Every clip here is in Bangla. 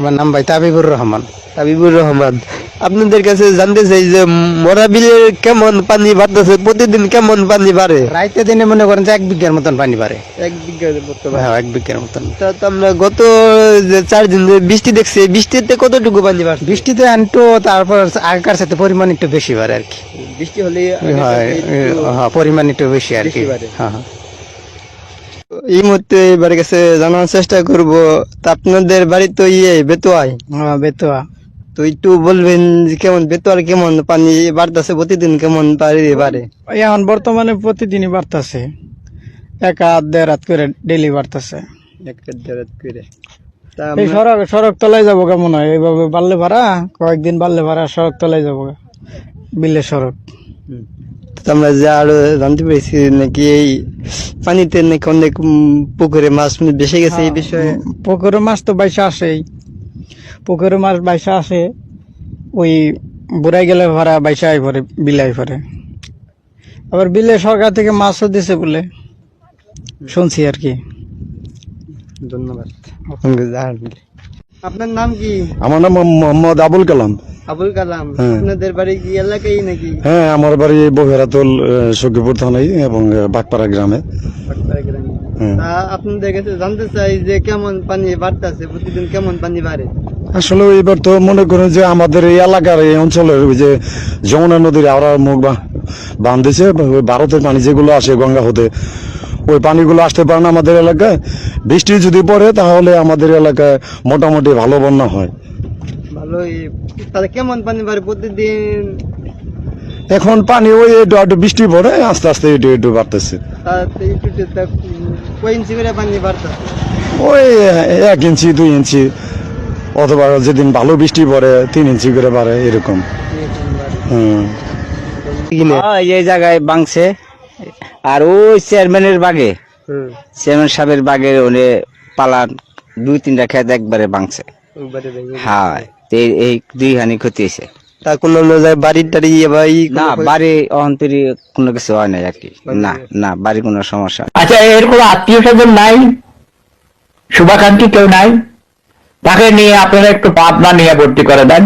আমার নাম ভাই তাবিবুর রহমান। হাবিবুর রহমান, আপনাদের কাছে জানতে চাই যে মরা বিলের কেমন পানি বাড়তেছে, প্রতিদিন কেমন পানি বাড়ে? রাইতে দিনে মনে করেন যে 1 বিঘার মতন পানি পারে। 1 বিঘার মতো বাড়ে। হ্যাঁ 1 বিঘার মতন। তা তো আমরা গত যে 4 দিন ধরে বৃষ্টি দেখছি, বৃষ্টিতে কতটুকু পানি বাড়ছে? বৃষ্টিতে আনতো, তারপর আগেকার সাথে পরিমাণ একটু বেশি বাড়ে আর কি। বৃষ্টি হলে হয়, হ্যাঁ পরিমাণ একটু বেশি আর কি। বেশি বাড়ে। হ্যাঁ হ্যাঁ। এই মুহূর্তে এবার কাছে জানার চেষ্টা করব, তা আপনাদের বাড়ি তো বেতুয়ায়, হ্যাঁ বেতুয়া। তো একটু বলবেন যে কেমন বেতুয়ার কেমন পানি বাড়তেছে, প্রতিদিন কেমন পানি বাড়ে? এখন বর্তমানে প্রতিদিনই বাড়তেছে, 1 হাত 1.5 হাত করে ডেলি বাড়তেছে। এক রাত দেড় রাত করে। তা এই সড়ক তলায় যাবো কেমন হয়, এইভাবে বাড়লে ভাড়া, কয়েকদিন বাড়লে ভাড়া সড়ক তলায় যাবো, বিলের সড়ক। তো আমরা যা আরো জানতে পেরেছি নাকি এই পানিতে নাকি অনেক পুকুরে মাছ বেশি গেছে, এই বিষয়ে পুকুরে মাছ তো বাইসা আসেই, পুকুরে মাছ বাইসা আসে, ওই বুড়াই গেলে ভাড়া বাইসা আই পরে, বিলাই পরে। আবার বিলে সরকার থেকে মাছও দিছে বলে শুনছি আর কি। ধন্যবাদ। আপনার নাম কি? আমার নাম মোহাম্মদ আবুল কালাম। আবুল কালাম। হ্যাঁ। আপনাদের বাড়ি কি এলাকায় নাকি? হ্যাঁ, আমার বাড়ি বহেরাতুল সখীপুর থানায় এবং বাগপাড়া গ্রামে। পাটপাড়া গ্রামে। হ্যাঁ। তা আপনাদের কাছে জানতে চাই যে কেমন পানি বাড়তেছে, প্রতিদিন কেমন পানি বাড়ে? আসলে এবার তো মনে করেন যে আমাদের এই এলাকার এই অঞ্চলের ওই যে যমুনা নদীর আওড়ার মুখ বাঁধেছে, ওই ভারতের পানি যেগুলো আসে গঙ্গা হতে, ওই পানিগুলো আসতে পারে না আমাদের এলাকায়। বৃষ্টি যদি পড়ে তাহলে আমাদের এলাকায় মোটামুটি ভালো বন্যা হয়। ভালোই। তাহলে কেমন পানি বাড়ে প্রতিদিন? এখন পানি ওই একটু একটু বৃষ্টি পড়ে আস্তে আস্তে একটু একটু বাড়তেছে। তাতে কয় ইঞ্চি করে পানি বাড়তেছে? ওই 1 ইঞ্চি 2 ইঞ্চি, অথবা যেদিন ভালো বৃষ্টি পড়ে 3 ইঞ্চি করে বাড়ে এরকম। এই জায়গায় বাংছে, আর ওই চেয়ারম্যানের বাগে, চেয়ারম্যান সাহেবের বাগের ওনে পালান 2-3টা খেত একবারে বাংছে। হ্যাঁ, এই 2 হানি ক্ষতি হয়েছে। তা কোন বাড়ির টাড়ি বা না বাড়ি অন্তরি কোনো কিছু হয় নাই আর কি। না না বাড়ি কোনো সমস্যা। আচ্ছা, এর কোনো আত্মীয় স্বজন নাই, শুভাকাঙ্ক্ষী কেউ নাই? তাকে নিয়ে আপনারা একটু পাবনা নিয়ে ভর্তি করে দেন।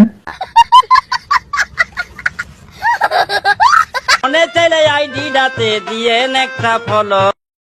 মনে চাইলে আইডিটাতে দিয়ে একটা ফলো